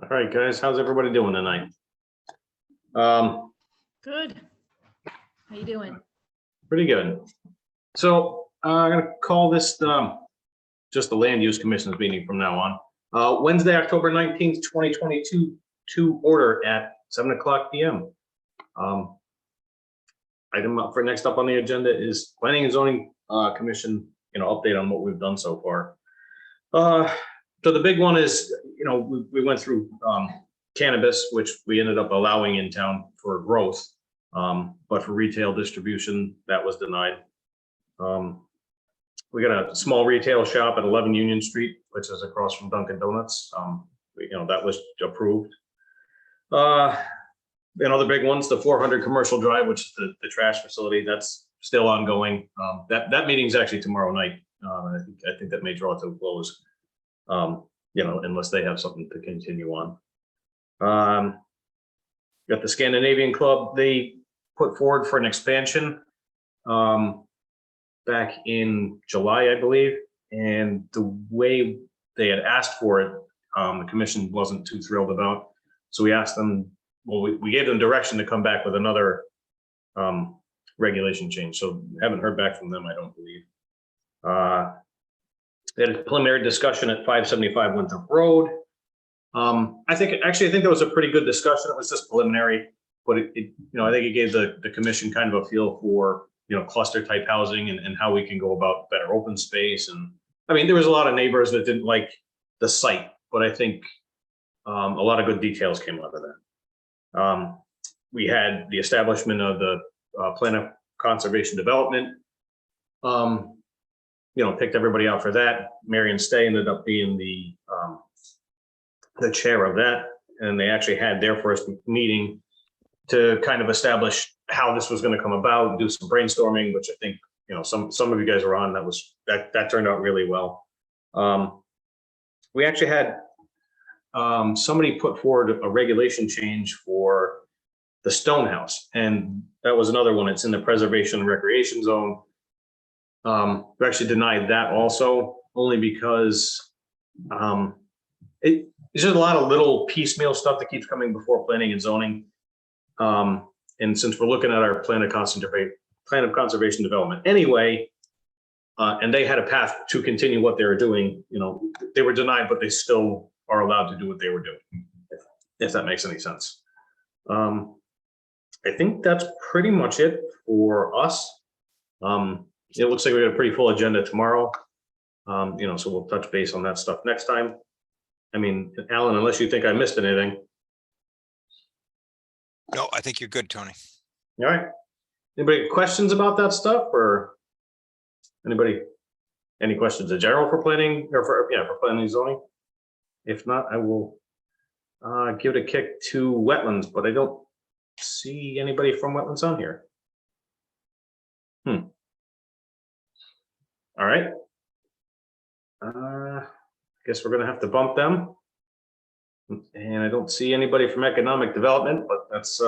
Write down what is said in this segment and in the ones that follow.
All right, guys, how's everybody doing tonight? Um, Good. How you doing? Pretty good. So I'm gonna call this just the Land Use Commission's meeting from now on. Wednesday, October 19th, 2022, to order at 7:00 p.m. Item up for next up on the agenda is Planning and Zoning Commission, update on what we've done so far. So the big one is, we went through cannabis, which we ended up allowing in town for growth, but for retail distribution, that was denied. We got a small retail shop at 11 Union Street, which is across from Dunkin' Donuts. That was approved. The big ones, the 400 Commercial Drive, which is the trash facility, that's still ongoing. That meeting's actually tomorrow night. I think that may draw to a close, unless they have something to continue on. Got the Scandinavian Club. They put forward for an expansion back in July, I believe, and the way they had asked for it, the commission wasn't too thrilled about. So we asked them, well, we gave them direction to come back with another regulation change. So haven't heard back from them, I don't believe. They had a preliminary discussion at 575 Winthrop Road. I think that was a pretty good discussion. It was just preliminary, but I think it gave the commission kind of a feel for, cluster type housing and how we can go about better open space. And I mean, there was a lot of neighbors that didn't like the site, but I think a lot of good details came out of that. We had the establishment of the plan of conservation development. Picked everybody out for that. Marion Stay ended up being the chair of that, and they actually had their first meeting to kind of establish how this was going to come about, do some brainstorming, which I think some of you guys were on. That turned out really well. We actually had somebody put forward a regulation change for the Stone House, and that was another one. It's in the preservation and recreation zone. We actually denied that also, only because there's just a lot of little piecemeal stuff that keeps coming before planning and zoning. And since we're looking at our plan of conservation development anyway, and they had a path to continue what they were doing, they were denied, but they still are allowed to do what they were doing, if that makes any sense. I think that's pretty much it for us. It looks like we got a pretty full agenda tomorrow. So we'll touch base on that stuff next time. I mean, Alan, unless you think I missed anything. No, I think you're good, Tony. All right. Anybody questions about that stuff, or any questions in general for planning or for planning and zoning? If not, I will give it a kick to Wetlands, but I don't see anybody from Wetlands on here. All right. Guess we're gonna have to bump them. And I don't see anybody from economic development, but that's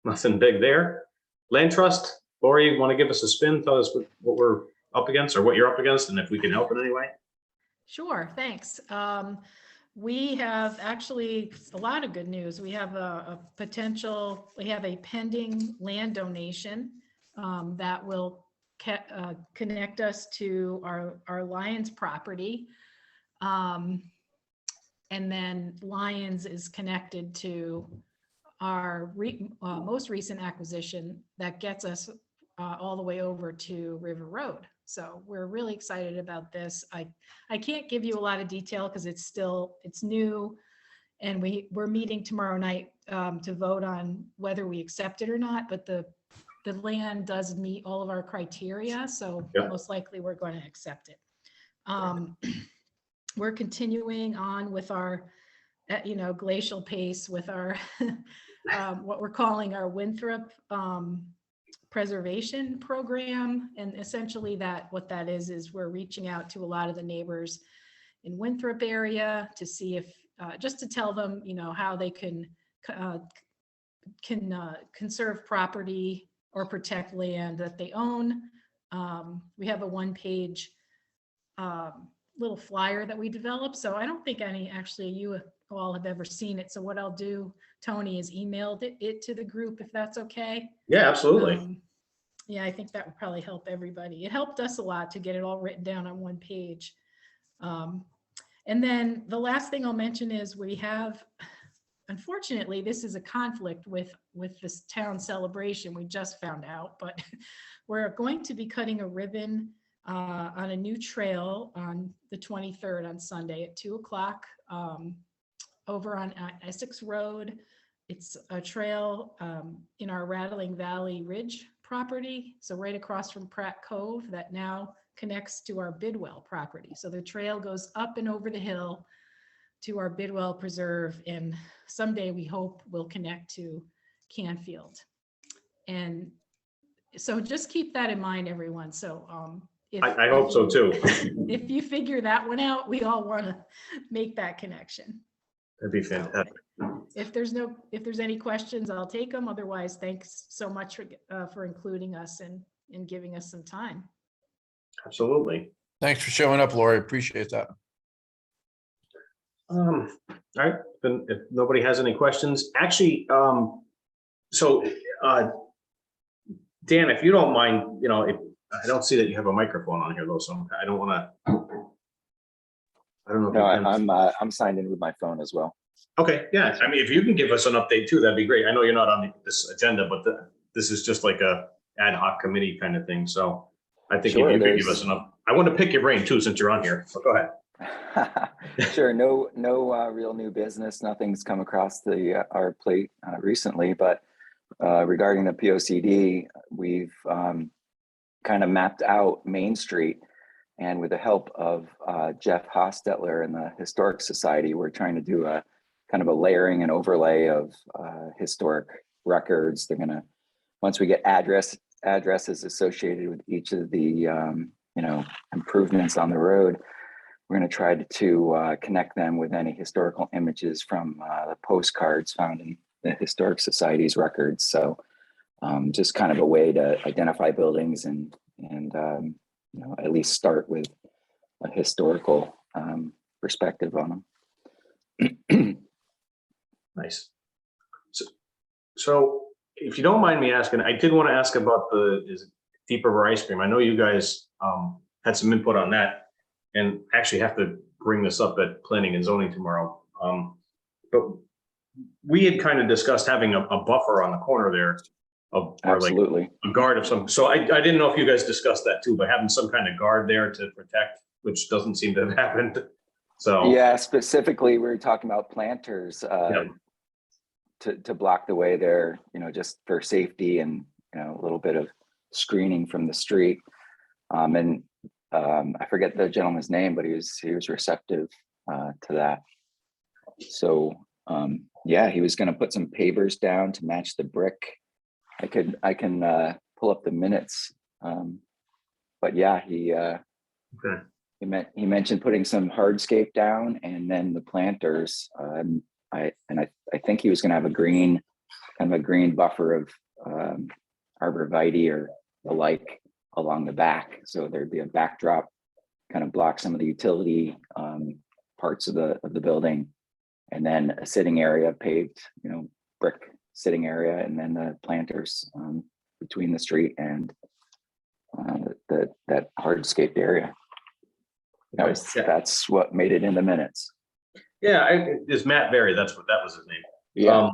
nothing big there. Land trust, Lori, want to give us a spin? Tell us what we're up against, or what you're up against, and if we can help in any way. Sure, thanks. We have actually a lot of good news. We have a pending land donation that will connect us to our Lions property. And then Lions is connected to our most recent acquisition that gets us all the way over to River Road. So we're really excited about this. I can't give you a lot of detail because it's new, and we're meeting tomorrow night to vote on whether we accept it or not. But the land does meet all of our criteria, so most likely we're going to accept it. We're continuing on with our, glacial pace with our what we're calling our Winthrop preservation program. And essentially what that is we're reaching out to a lot of the neighbors in Winthrop area to see if, just to tell them, how they can conserve property or protect land that they own. We have a one-page little flyer that we developed. So I don't think you all have ever seen it. So what I'll do, Tony, is emailed it to the group, if that's okay. Yeah, absolutely. Yeah, I think that would probably help everybody. It helped us a lot to get it all written down on one page. And then the last thing I'll mention is we have, unfortunately, this is a conflict with this town celebration. We just found out, but we're going to be cutting a ribbon on a new trail on the 23rd on Sunday at 2:00 over on Essex Road. It's a trail in our Rattling Valley Ridge property, so right across from Pratt Cove, that now connects to our Bidwell property. So the trail goes up and over the hill to our Bidwell Preserve, and someday we hope will connect to Canfield. And so just keep that in mind, everyone. So I hope so too. If you figure that one out, we all want to make that connection. That'd be fantastic. If there's any questions, I'll take them. Otherwise, thanks so much for including us and giving us some time. Absolutely. Thanks for showing up, Lori. Appreciate that. All right, then if nobody has any questions, actually, so Dan, if you don't mind, I don't see that you have a microphone on here though, so I don't want to. I don't know. No, I'm signed in with my phone as well. Okay, yeah. I mean, if you can give us an update too, that'd be great. I know you're not on this agenda, but this is just like a ad hoc committee kind of thing. So I think Sure, if you could give us I want to pick your brain too, since you're on here. So go ahead. Sure. No real new business. Nothing's come across our plate recently, but regarding the POCD, we've kind of mapped out Main Street, and with the help of Jeff Hostetler and the Historic Society, we're trying to do a kind of a layering and overlay of historic records. They're gonna, once we get addresses associated with each of the improvements on the road, we're going to try to connect them with any historical images from the postcards found in the Historic Society's records. So just kind of a way to identify buildings and at least start with a historical perspective on them. Nice. So if you don't mind me asking, I did want to ask about the Deep River ice cream. I know you guys had some input on that, and actually have to bring this up at planning and zoning tomorrow. But we had kind of discussed having a buffer on the corner there of Absolutely. like a guard of some. So I didn't know if you guys discussed that too, but having some kind of guard there to protect, which doesn't seem to have happened. So yeah, specifically, we were talking about planters to block the way there, just for safety and a little bit of screening from the street. And I forget the gentleman's name, but he was receptive to that. So yeah, he was going to put some pavers down to match the brick. I can pull up the minutes, but yeah, he mentioned putting some hardscape down and then the planters. I think he was going to have a green buffer of arborvitae or the like along the back, so there'd be a backdrop, kind of block some of the utility parts of the building, and then a sitting area, paved, brick sitting area, and then the planters between the street and that hardscaped area. That's what made it in the minutes. Yeah, it's Matt Berry. That was his name. Yeah.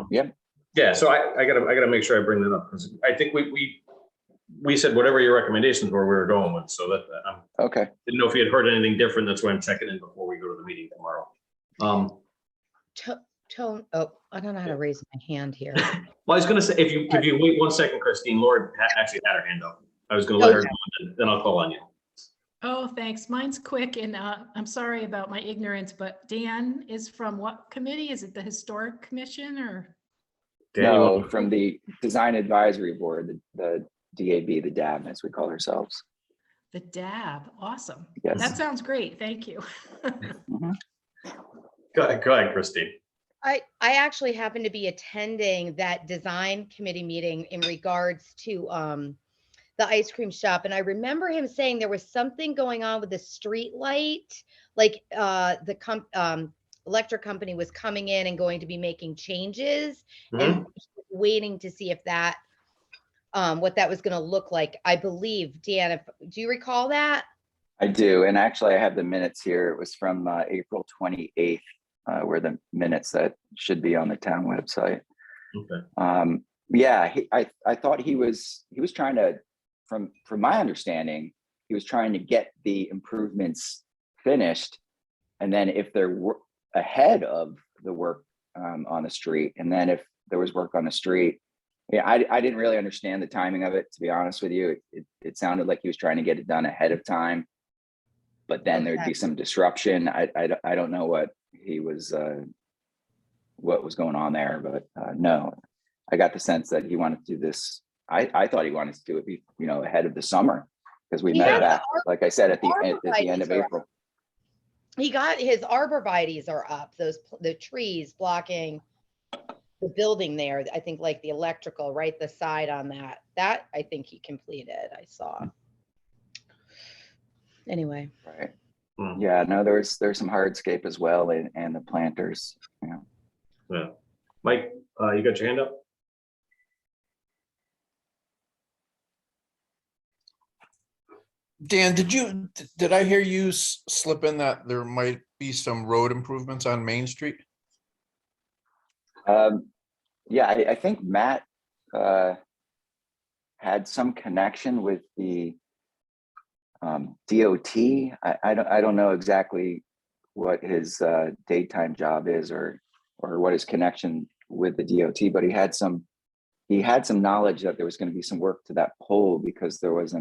Yeah. So I gotta make sure I bring that up, because I think we said whatever your recommendations were, we were going with. So that Okay. didn't know if you had heard anything different. That's why I'm checking in before we go to the meeting tomorrow. Tone, oh, I don't know how to raise my hand here. Well, I was gonna say, if you wait 1 second, Christine, Laura actually had her hand up. I was gonna let her know, and then I'll call on you. Oh, thanks. Mine's quick, and I'm sorry about my ignorance, but Dan is from what committee? Is it the Historic Commission or? Daniel. No, from the Design Advisory Board, the DAB, the DAB, as we call ourselves. The DAB, awesome. Yes. That sounds great, thank you. Mhm. Go ahead, Christine. I actually happen to be attending that design committee meeting in regards to the ice cream shop. And I remember him saying there was something going on with the street light, like electric company was coming in and going to be making changes Mhm. and waiting to see if that, what that was going to look like. I believe, Dan, do you recall that? I do. And actually, I have the minutes here. It was from April 28th, where the minutes that should be on the town website. Okay. Yeah, I thought he was trying to, from my understanding, he was trying to get the improvements finished. And then if there were ahead of the work on the street, and then if there was work on the street, yeah, I didn't really understand the timing of it, to be honest with you. It sounded like he was trying to get it done ahead of time, but then there'd be some disruption. I don't know what was going on there, but no, I got the sense that he wanted to do this. I thought he wanted to do it, ahead of the summer, because we He met had back, the like I said, at the end arborvitaes of are up. April. He got his arborvitaes are up, the trees blocking the building there. I think like the electrical, right, the side on that I think he completed, I saw. Anyway. Right. Hmm. Yeah, no, there's some hardscape as well, and the planters. Yeah. Mike, you got your hand up? Dan, did I hear you slip in that there might be some road improvements on Main Street? Yeah, I think Matt had some connection with the DOT. I don't know exactly what his daytime job is or what his connection with the DOT, but he had some knowledge that there was going to be some work to that pole, because there was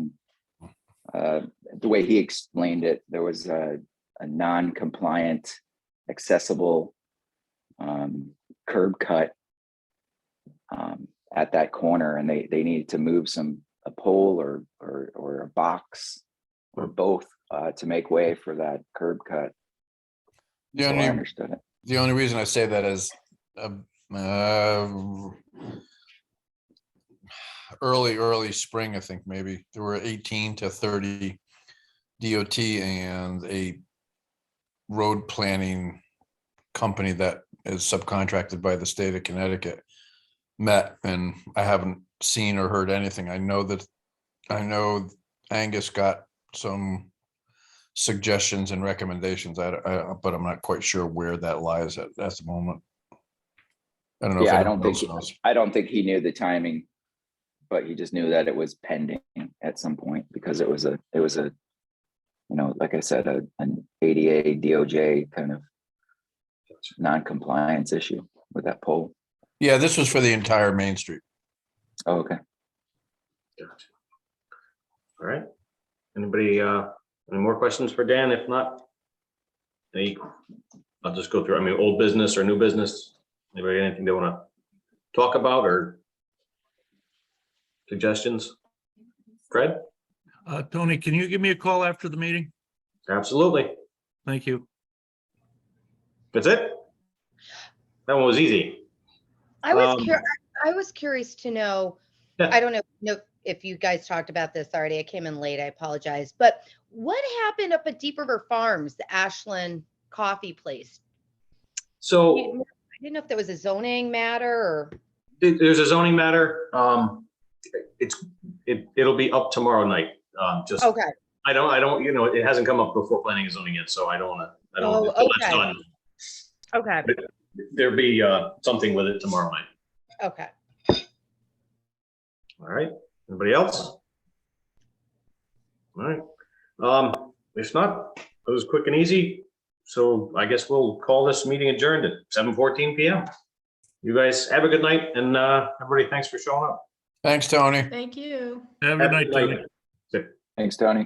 the way he explained it, there was a non-compliant accessible curb cut at that corner, and they needed to move a pole or a box or both to make way for that curb cut. The So only I understood it. The only reason I say that is early spring, I think maybe there were 18 to 30 DOT and a road planning company that is subcontracted by the state of Connecticut met, and I haven't seen or heard anything. I know Angus got some suggestions and recommendations, but I'm not quite sure where that lies at the moment. I don't know. Yeah, if anyone else knows. I don't think he knew the timing, but he just knew that it was pending at some point, because it was a like I said, an ADA DOJ kind of non-compliance issue with that pole. Yeah, this was for the entire Main Street. Oh, okay. Gotcha. All right. Anybody, any more questions for Dan? If not, I'll just go through, old business or new business. Anybody, anything they want to talk about or suggestions? Fred? Tony, can you give me a call after the meeting? Absolutely. Thank you. That's it? That one was easy. I was curious to know, Yeah. I don't know if you guys talked about this already. I came in late, I apologize. But what happened up at Deep River Farms, the Ashland coffee place? So I didn't know if there was a zoning matter or. there's a zoning matter. It'll be up tomorrow night. Just, Okay. I don't, it hasn't come up before planning and zoning yet, so I don't want to, until that's okay. done. Okay. There'll be something with it tomorrow night. Okay. All right. Anybody else? All right. If not, it was quick and easy. So I guess we'll call this meeting adjourned at 7:14 p.m. You guys have a good night, and everybody, thanks for showing up. Thanks, Tony. Thank you. Have a good night, Tony. Thanks, Tony.